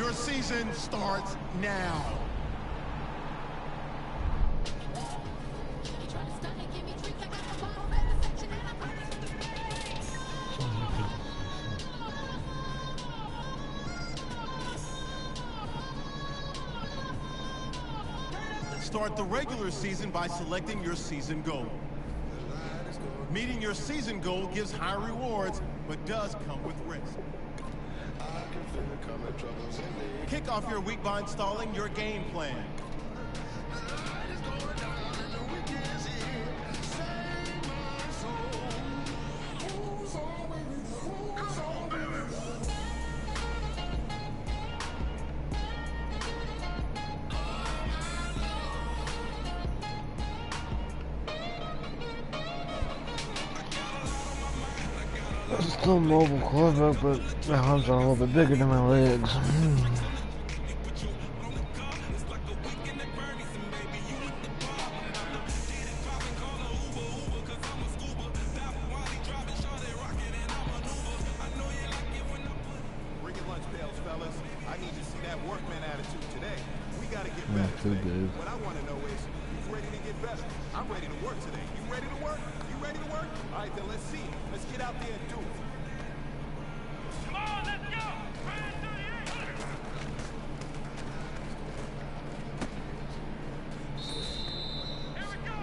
Your season starts now. Start the regular season by selecting your season goal. Meeting your season goal gives high rewards, but does come with risk. Kick off your week by installing your game plan. It's still mobile quarterback, but my arms are a little bit bigger than my legs. Too big. What I want to know is, who's ready to get better? I'm ready to work today. You ready to work? You ready to work? All right, then let's see. Let's get out there and do it. Come on, let's go! Here we go!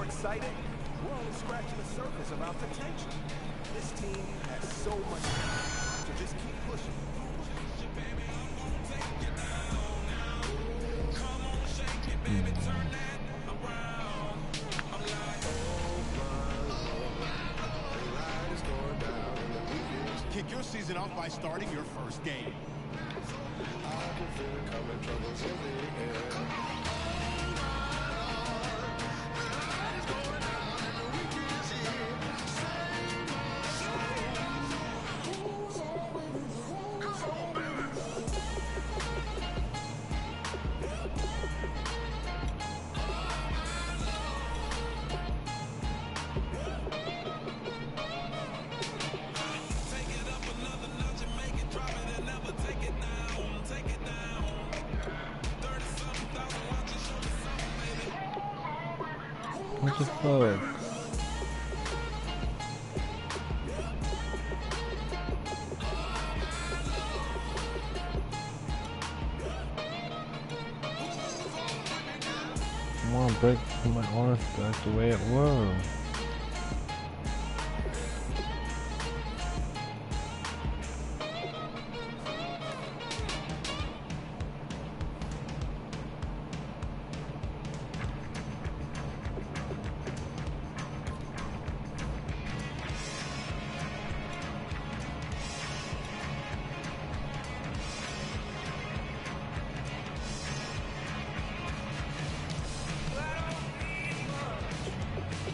Excited? We're only scratching the surface of our potential. This team has so much to just keep pushing. Kick your season off by starting your first game. I can feel it coming, troubles in the air. What's the forward? Come on, break my arms back the way it was.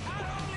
I don't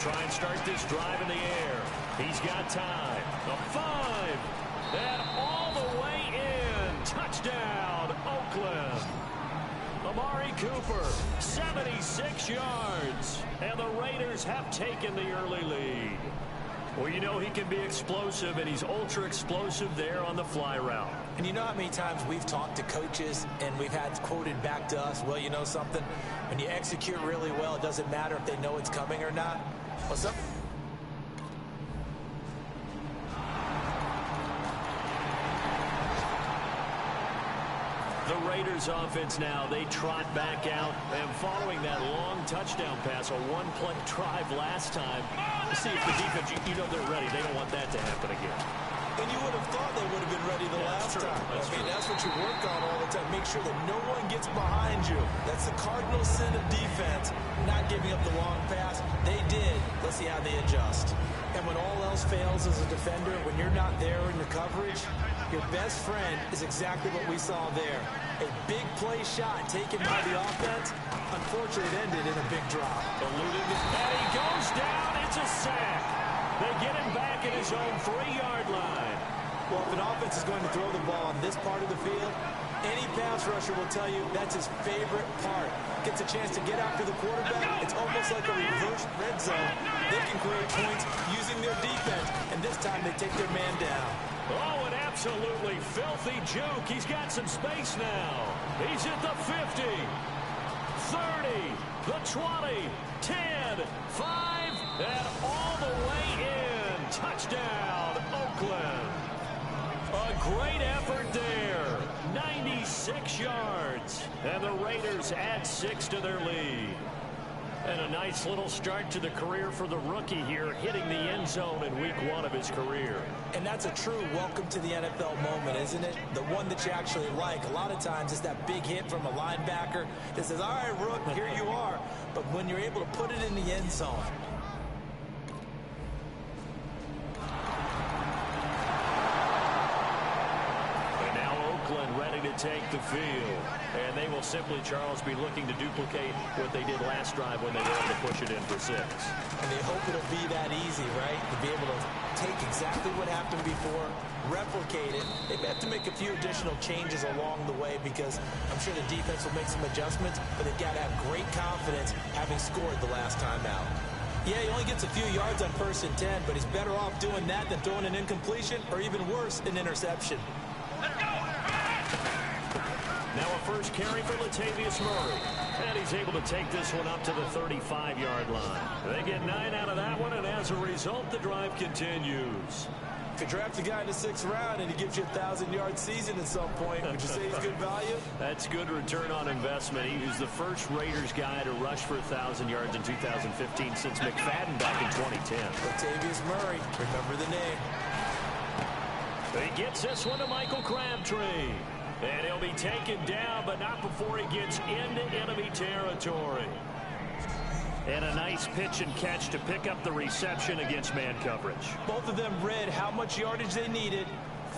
try and start this drive in the air. He's got time. A 5. And all the way in. Touchdown, Oakland. Amari Cooper, 76 yards. And the Raiders have taken the early lead. Well, you know he can be explosive, and he's ultra explosive there on the fly route. And you know how many times we've talked to coaches and we've had quoted back to us, well, you know something? When you execute really well, it doesn't matter if they know it's coming or not. What's up? The Raiders offense now, they trot back out, and following that long touchdown pass, a one-play drive last time, let's see if the defense, you know they're ready. They don't want that to happen again. And you would have thought they would have been ready the last time. That's what you work on all the time. Make sure that no one gets behind you. That's the cardinal sin of defense, not giving up the long pass. They did. Let's see how they adjust. And when all else fails as a defender, when you're not there in the coverage, your best friend is exactly what we saw there. A big play shot taken by the offense. Unfortunately, it ended in a big drop. Eluded, and he goes down. It's a sack. They get him back at his own 3-yard line. Well, if an offense is going to throw the ball on this part of the field, any pass rusher will tell you that's his favorite part. Gets a chance to get after the quarterback. It's almost like a reverse red zone. They can create points using their defense, and this time they take their man down. Oh, an absolutely filthy juke. He's got some space now. He's at the 50, 30, the 20, 10, 5, and all the way in. Touchdown, Oakland. A great effort there. 96 yards. And the Raiders add 6 to their lead. And a nice little start to the career for the rookie here, hitting the end zone in week 1 of his career. And that's a true welcome to the NFL moment, isn't it? The one that you actually like. A lot of times it's that big hit from a linebacker that says, all right, Rook, here you are. But when you're able to put it in the end zone. And now Oakland ready to take the field. And they will simply, Charles, be looking to duplicate what they did last drive when they were able to push it in for 6. And they hope it'll be that easy, right? To be able to take exactly what happened before, replicate it. They may have to make a few additional changes along the way because I'm sure the defense will make some adjustments, but they've got to have great confidence having scored the last time out. Yeah, he only gets a few yards on 1st and 10, but he's better off doing that than throwing an incompletion or even worse, an interception. Now a first carry for Latavius Murray. And he's able to take this one up to the 35-yard line. They get 9 out of that one, and as a result, the drive continues. If you draft a guy in the 6th round and he gives you a 1,000-yard season at some point, would you say he's good value? That's good return on investment. He was the first Raiders guy to rush for 1,000 yards in 2015 since McFadden back in 2010. Latavius Murray, remember the name. He gets this one to Michael Crabtree. And he'll be taken down, but not before he gets into enemy territory. And a nice pitch and catch to pick up the reception against man coverage. Both of them read how much yardage they needed,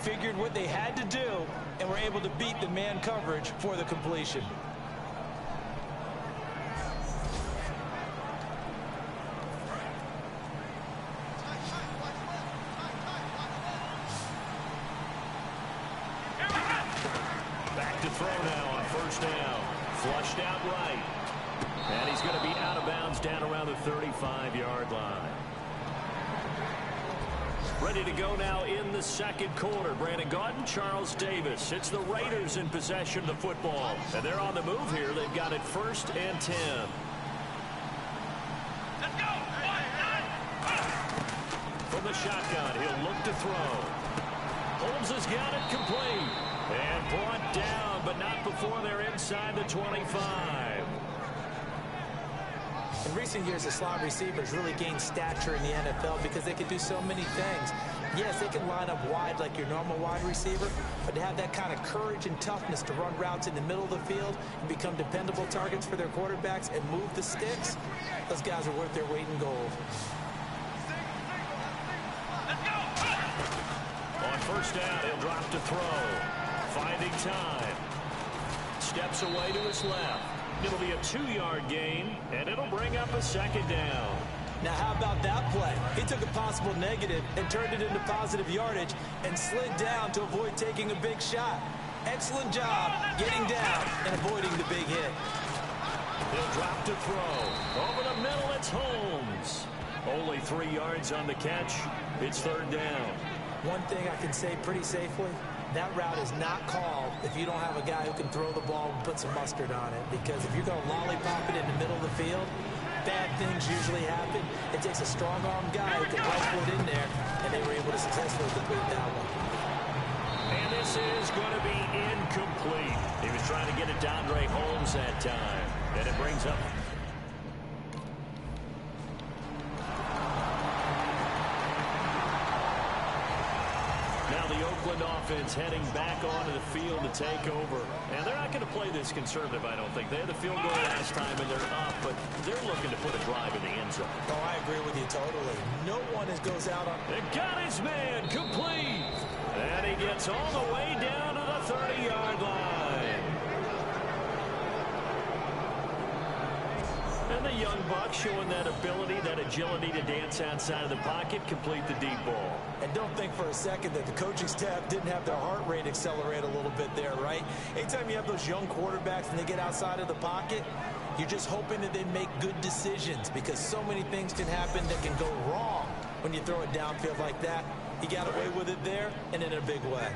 figured what they had to do, and were able to beat the man coverage for the completion. Throw now on 1st down. Flushed out right. And he's going to be out of bounds down around the 35-yard line. Ready to go now in the 2nd quarter. Brandon Gaudin, Charles Davis. It's the Raiders in possession of the football. And they're on the move here. They've got it 1st and 10. Let's go. From the shotgun, he'll look to throw. Holmes has got it complete. And brought down, but not before they're inside the 25. In recent years, the slot receivers really gained stature in the NFL because they can do so many things. Yes, they can line up wide like your normal wide receiver, but to have that kind of courage and toughness to run routes in the middle of the field and become dependable targets for their quarterbacks and move the sticks, those guys are worth their weight in gold. On 1st down, he'll drop to throw. Finding time. Steps away to his left. It'll be a 2-yard gain, and it'll bring up a 2nd down. Now, how about that play? He took a possible negative and turned it into positive yardage and slid down to avoid taking a big shot. Excellent job getting down and avoiding the big hit. He'll drop to throw. Over the middle, it's Holmes. Only 3 yards on the catch. It's third down. One thing I can say pretty safely, that route is not called if you don't have a guy who can throw the ball and put some mustard on it. Because if you're going to lollipop it in the middle of the field, bad things usually happen. It takes a strong-arm guy who can rifle it in there, and they were able to successfully complete that one. And this is going to be incomplete. He was trying to get it to Andre Holmes that time. And it brings up... Now the Oakland offense heading back onto the field to take over. And they're not going to play this conservative, I don't think. They had the field goal last time, and they're up, but they're looking to put a drive in the end zone. Oh, I agree with you totally. No one goes out on... They got his man complete. And he gets all the way down to the 30-yard line. And the young buck showing that ability, that agility to dance outside of the pocket, complete the deep ball. And don't think for a second that the coaching staff didn't have their heart rate accelerate a little bit there, right? Anytime you have those young quarterbacks and they get outside of the pocket, you're just hoping that they make good decisions because so many things can happen that can go wrong when you throw it downfield like that. He got away with it there and in a big way.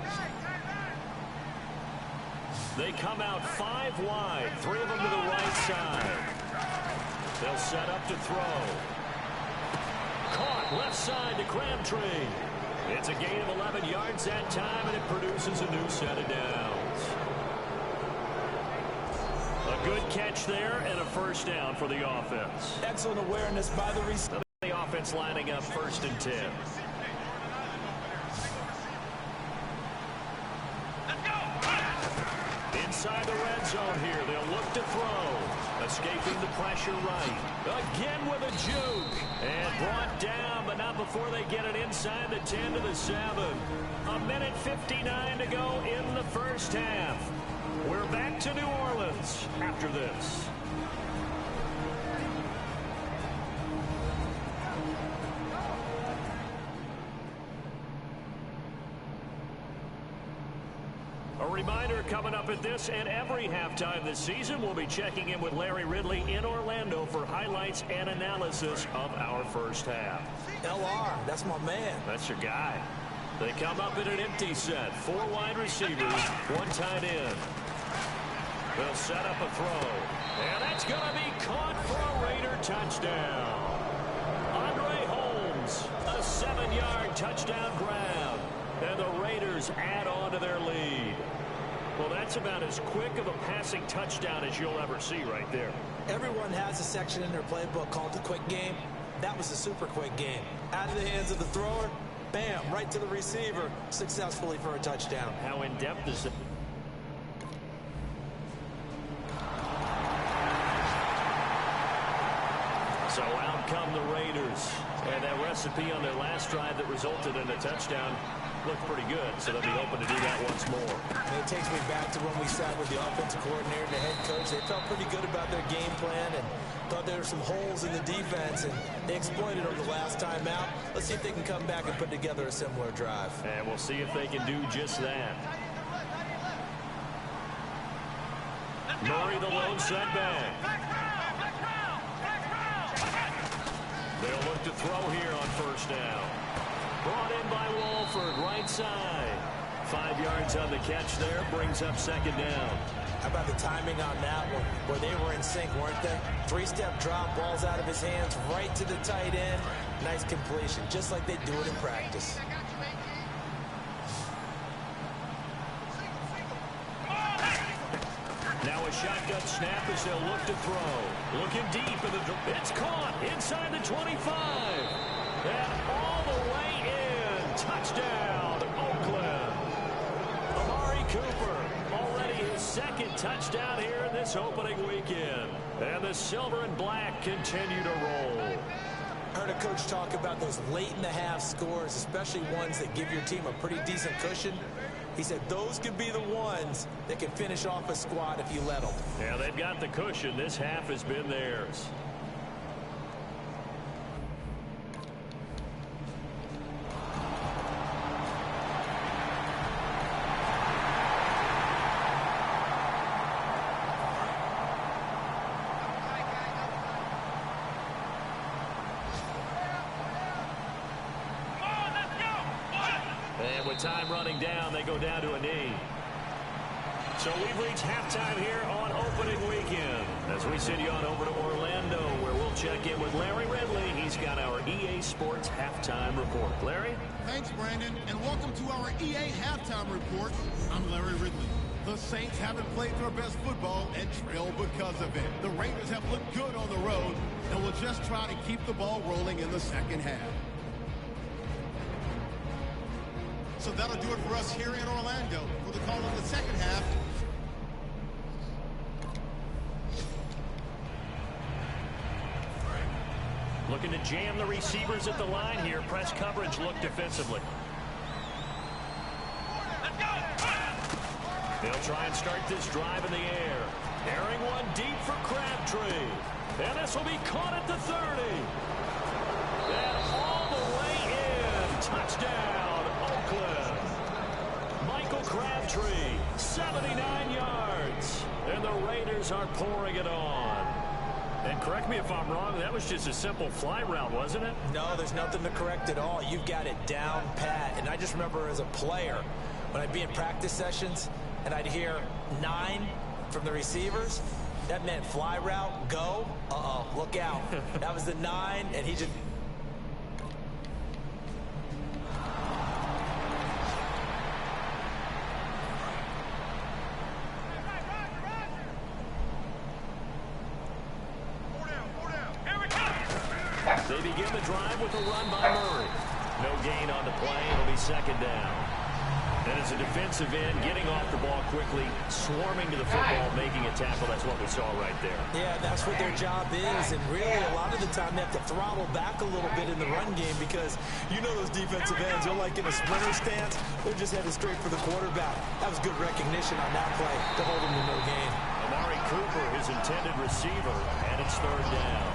They come out 5 wide, 3 of them to the right side. They'll set up to throw. Caught left side to Crabtree. It's a gain of 11 yards that time, and it produces a new set of downs. A good catch there and a first down for the offense. Excellent awareness by the receiver. The offense lining up 1st and 10. Inside the red zone here. They'll look to throw. Escaping the pressure right. Again with a juke. And brought down, but not before they get it inside the 10 to the 7. A minute 59 to go in the first half. We're back to New Orleans after this. A reminder coming up at this and every halftime this season, we'll be checking in with Larry Ridley in Orlando for highlights and analysis of our first half. LR, that's my man. That's your guy. They come up in an empty set. 4 wide receivers, 1 tight end. They'll set up a throw. And that's going to be caught for a Raider touchdown. Andre Holmes, a 7-yard touchdown grab. And the Raiders add on to their lead. Well, that's about as quick of a passing touchdown as you'll ever see right there. Everyone has a section in their playbook called the quick game. That was a super quick game. Out of the hands of the thrower, bam, right to the receiver, successfully for a touchdown. How in-depth is it? So out come the Raiders. And that recipe on their last drive that resulted in a touchdown looked pretty good, so they'll be hoping to do that once more. And it takes me back to when we sat with the offensive coordinator and the head coach. They felt pretty good about their game plan and thought there were some holes in the defense, and they exploited them the last time out. Let's see if they can come back and put together a similar drive. And we'll see if they can do just that. Murray the lone setback. They'll look to throw here on first down. Brought in by Walford, right side. 5 yards on the catch there, brings up 2nd down. How about the timing on that one? Where they were in sync, weren't they? 3-step drop, balls out of his hands, right to the tight end. Nice completion, just like they do it in practice. Now a shotgun snap as they'll look to throw. Looking deep in the... It's caught inside the 25. And all the way in. Touchdown, Oakland. Amari Cooper, already his 2nd touchdown here in this opening weekend. And the silver and black continue to roll. Heard a coach talk about those late-in-the-half scores, especially ones that give your team a pretty decent cushion. He said those could be the ones that can finish off a squad if you let them. Yeah, they've got the cushion. This half has been theirs. time running down. They go down to a knee. So we've reached halftime here on opening weekend. As we send you on over to Orlando, where we'll check in with Larry Ridley. He's got our EA Sports halftime report. Larry? Thanks, Brandon, and welcome to our EA halftime report. I'm Larry Ridley. The Saints haven't played their best football and trail because of it. The Raiders have looked good on the road and will just try to keep the ball rolling in the second half. So that'll do it for us here in Orlando. For the call of the second half. Looking to jam the receivers at the line here. Press coverage look defensively. They'll try and start this drive in the air. Airing one deep for Crabtree. And this will be caught at the 30. And all the way in. Touchdown, Oakland. Michael Crabtree, 79 yards. And the Raiders are pouring it on. And correct me if I'm wrong, that was just a simple fly route, wasn't it? No, there's nothing to correct at all. You've got it down pat. And I just remember as a player, when I'd be in practice sessions and I'd hear 9 from the receivers, that meant fly route, go. Uh-oh, look out. That was the 9, and he just... They begin the drive with a run by Murray. No gain on the play. It'll be second down. And as a defensive end, getting off the ball quickly, swarming to the football, making a tackle. That's what we saw right there. Yeah, that's what their job is. And really, a lot of the time, they have to throttle back a little bit in the run game because you know those defensive ends, they're like in a sprinter stance. They're just headed straight for the quarterback. That was good recognition on that play to hold him to no gain. Amari Cooper, his intended receiver, and it's third down.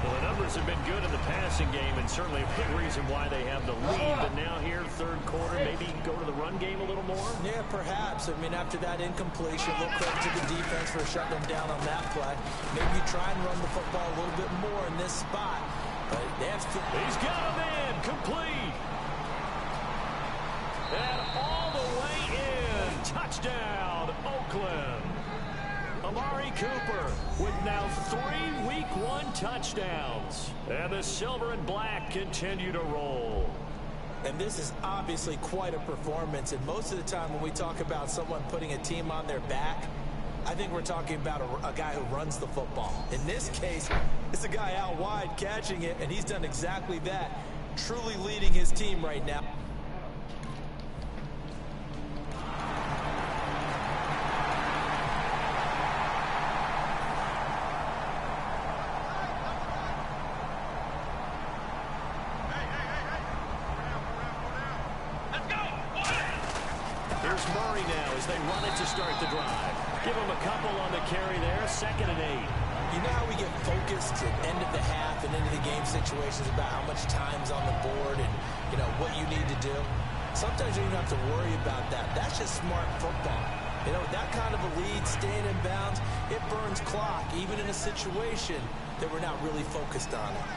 Well, the numbers have been good in the passing game, and certainly a big reason why they have the lead. But now here, third quarter, maybe go to the run game a little more? Yeah, perhaps. I mean, after that incompletion, a little credit to the defense for shutting them down on that play. Maybe you try and run the football a little bit more in this spot. But they have to... He's got him in, complete. And all the way in. Touchdown, Oakland. Amari Cooper with now 3 Week 1 touchdowns. And the silver and black continue to roll. And this is obviously quite a performance. And most of the time when we talk about someone putting a team on their back, I think we're talking about a guy who runs the football. In this case, it's a guy out wide catching it, and he's done exactly that, truly leading his team right now. Start the drive. Give them a couple on the carry there. 2nd and 8. You know how we get focused at end of the half and into the game situations about how much time's on the board and, you know, what you need to do? Sometimes you don't have to worry about that. That's just smart football. You know, that kind of a lead, staying in bounds, it burns clock, even in a situation that we're not really focused on it.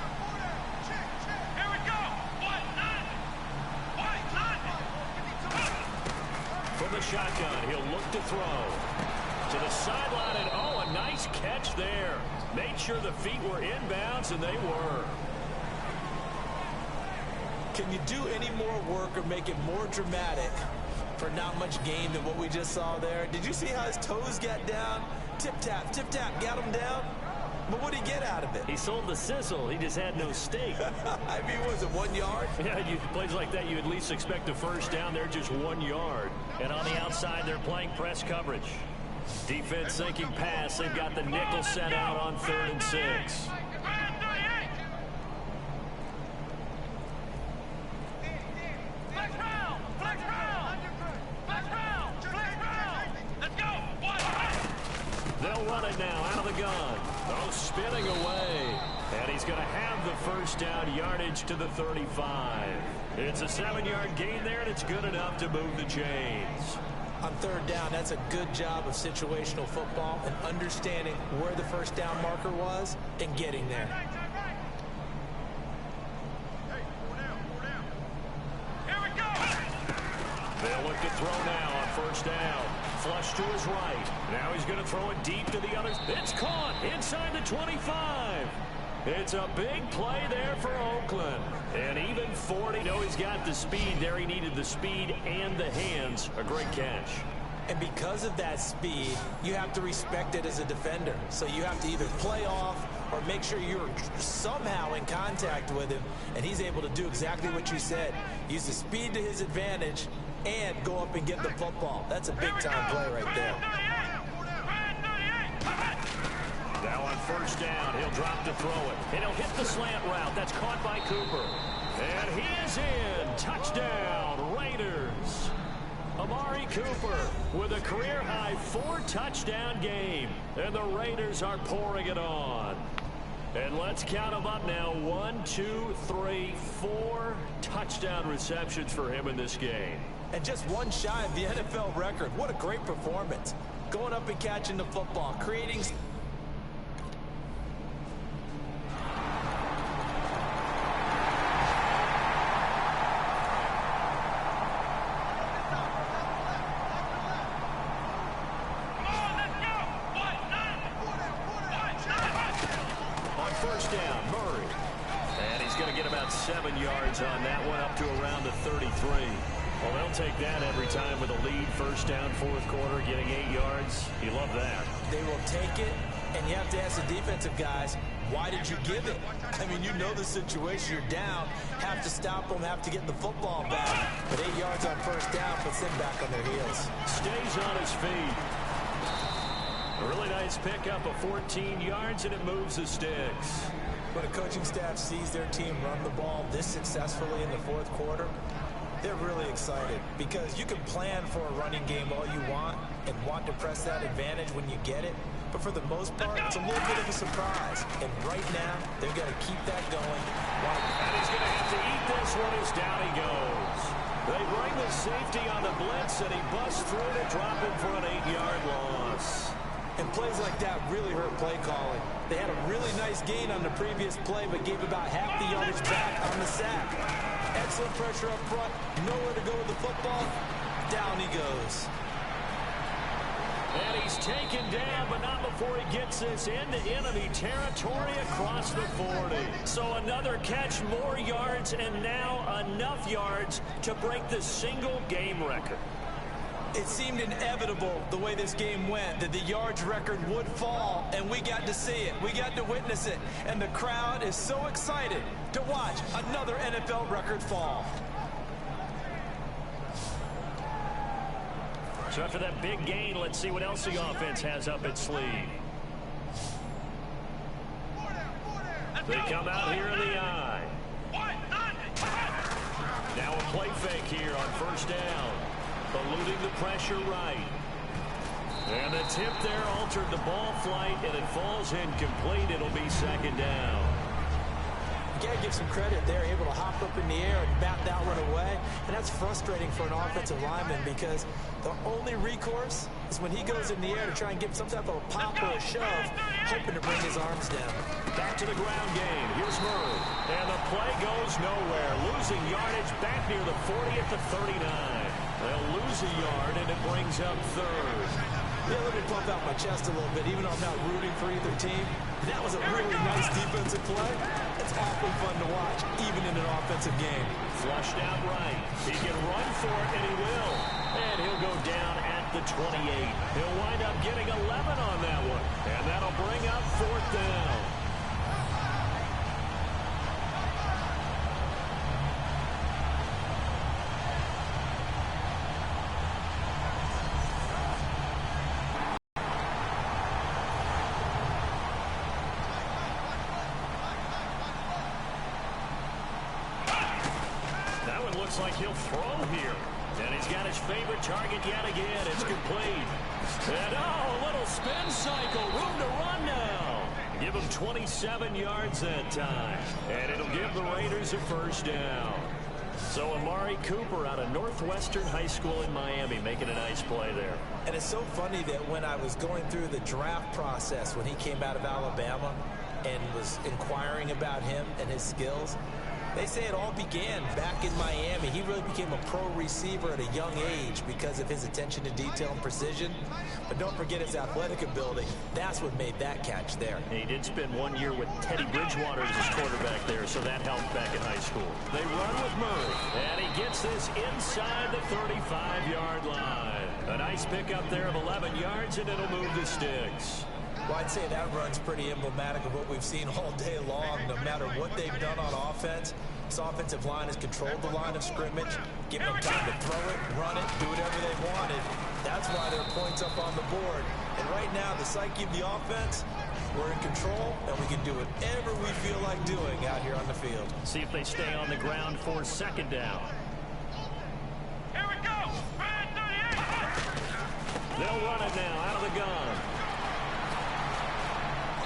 From the shotgun, he'll look to throw. To the sideline, and oh, a nice catch there. Made sure the feet were inbounds, and they were. Can you do any more work or make it more dramatic for not much gain than what we just saw there? Did you see how his toes got down? Tip-tap, got him down. But what did he get out of it? He sold the sizzle. He just had no steak. I mean, was it 1 yard? Yeah, plays like that, you at least expect a first down. They're just 1 yard. And on the outside, they're playing press coverage. Defense thinking pass. They've got the nickel set out on 3rd and 6. They'll run it now out of the gun. Oh, spinning away. And he's going to have the first down, yardage to the 35. It's a 7-yard gain there, and it's good enough to move the chains. On 3rd down, that's a good job of situational football and understanding where the first down marker was and getting there. They'll look to throw now on first down. Flush to his right. Now he's going to throw it deep to the others. It's caught inside the 25. It's a big play there for Oakland. And even 40. No, he's got the speed there. He needed the speed and the hands. A great catch. And because of that speed, you have to respect it as a defender. So you have to either play off or make sure you're somehow in contact with him. And he's able to do exactly what you said. Use the speed to his advantage and go up and get the football. That's a big-time play right there. Now on first down, he'll drop to throw it. And he'll hit the slant route. That's caught by Cooper. And he is in. Touchdown, Raiders. Amari Cooper with a career-high 4-touchdown game. And the Raiders are pouring it on. And let's count them up now. 1, 2, 3, 4 touchdown receptions for him in this game. And just one shy of the NFL record. What a great performance. Going up and catching the football, creating... First down, Murray. And he's going to get about 7 yards on that one, up to around the 33. Well, they'll take that every time with a lead. First down, fourth quarter, getting 8 yards. You love that. They will take it, and you have to ask the defensive guys, why did you give it? I mean, you know the situation. You're down, have to stop them, have to get the football back. But 8 yards on first down puts them back on their heels. Stays on his feet. A really nice pickup of 14 yards, and it moves the sticks. When a coaching staff sees their team run the ball this successfully in the fourth quarter, they're really excited because you can plan for a running game all you want and want to press that advantage when you get it. But for the most part, it's a little bit of a surprise. And right now, they've got to keep that going. And he's going to have to eat this one as down he goes. They bring the safety on the blitz, and he busts through to drop him for an 8-yard loss. And plays like that really hurt play calling. They had a really nice gain on the previous play, but gave about half the yardage back on the sack. Excellent pressure up front. Nowhere to go with the football. Down he goes. And he's taken down, but not before he gets this into enemy territory across the 40. So another catch, more yards, and now enough yards to break the single game record. It seemed inevitable the way this game went that the yards record would fall, and we got to see it. We got to witness it, and the crowd is so excited to watch another NFL record fall. So after that big gain, let's see what else the offense has up its sleeve. They come out here in the eye. Now a play fake here on first down. Eluding the pressure right. And the tip there altered the ball flight, and it falls incomplete. It'll be second down. You got to give some credit there, able to hop up in the air and bat that one away. And that's frustrating for an offensive lineman because the only recourse is when he goes in the air to try and get some type of a pop or a shove, hoping to bring his arms down. Back to the ground game. Here's Murray. And the play goes nowhere. Losing yardage back near the 40 at the 39. They'll lose a yard, and it brings up third. Yeah, let me pump out my chest a little bit, even though I'm not rooting for either team. That was a really nice defensive play. It's awfully fun to watch, even in an offensive game. Flushed out right. He can run for it, and he will. And he'll go down at the 28. He'll wind up getting 11 on that one. And that'll bring up fourth down. Looks like he'll throw here. And he's got his favorite target yet again. It's complete. And oh, a little spin cycle. Room to run now. Give him 27 yards that time. And it'll give the Raiders a first down. So Amari Cooper out of Northwestern High School in Miami making a nice play there. And it's so funny that when I was going through the draft process when he came out of Alabama and was inquiring about him and his skills, They say it all began back in Miami. He really became a pro receiver at a young age because of his attention to detail and precision. But don't forget his athletic ability. That's what made that catch there. He did spend 1 year with Teddy Bridgewater as his quarterback there, so that helped back in high school. They run with Murray, and he gets this inside the 35-yard line. A nice pickup there of 11 yards, and it'll move the sticks. Well, I'd say that run's pretty emblematic of what we've seen all day long. No matter what they've done on offense, this offensive line has controlled the line of scrimmage, given them time to throw it, run it, do whatever they wanted. That's why there are points up on the board. And right now, the psyche of the offense, we're in control, and we can do whatever we feel like doing out here on the field. See if they stay on the ground for second down. Here we go! They'll run it now out of the gun.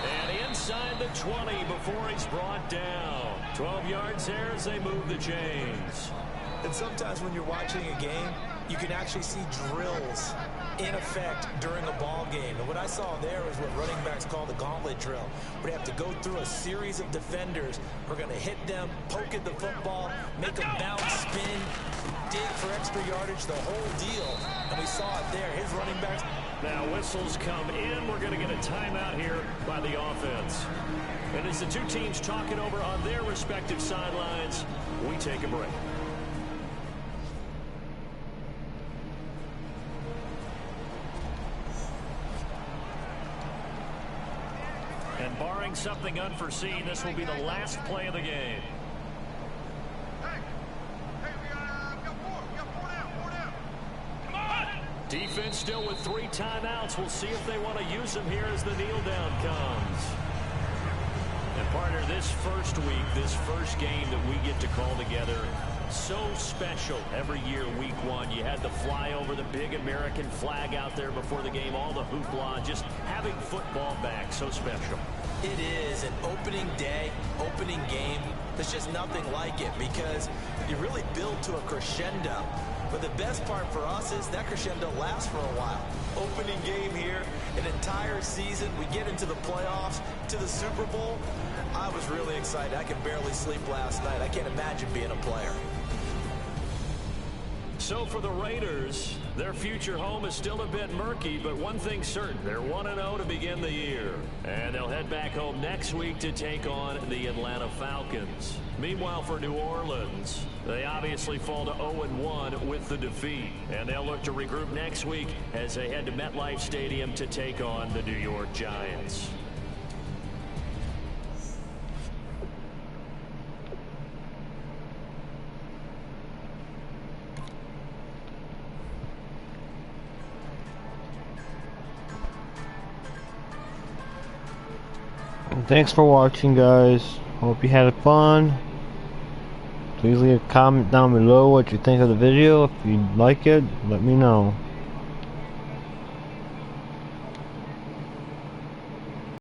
And inside the 20 before he's brought down. 12 yards there as they move the chains. And sometimes when you're watching a game, you can actually see drills in effect during a ball game. And what I saw there is what running backs call the gauntlet drill. We have to go through a series of defenders. We're going to hit them, poke at the football, make them bounce, spin, dig for extra yardage, the whole deal. And we saw it there. His running backs. Now whistles come in. We're going to get a timeout here by the offense. And as the two teams talk it over on their respective sidelines, we take a break. And barring something unforeseen, this will be the last play of the game. Defense still with 3 timeouts. We'll see if they want to use them here as the kneel down comes. And partner, this first week, this first game that we get to call together, so special. Every year, week 1, you had the flyover, the big American flag out there before the game, all the hoopla, just having football back, so special. It is an opening day, opening game. There's just nothing like it because you really build to a crescendo. But the best part for us is that crescendo lasts for a while. Opening game here, an entire season. We get into the playoffs, to the Super Bowl. I was really excited. I could barely sleep last night. I can't imagine being a player. So for the Raiders, their future home is still a bit murky, but one thing's certain, they're 1-0 to begin the year. And they'll head back home next week to take on the Atlanta Falcons. Meanwhile, for New Orleans, they obviously fall to 0-1 with the defeat. And they'll look to regroup next week as they head to MetLife Stadium to take on the New York Giants. Thanks for watching, guys. Hope you had fun. Please leave a comment down below what you think of the video. If you like it, let me know.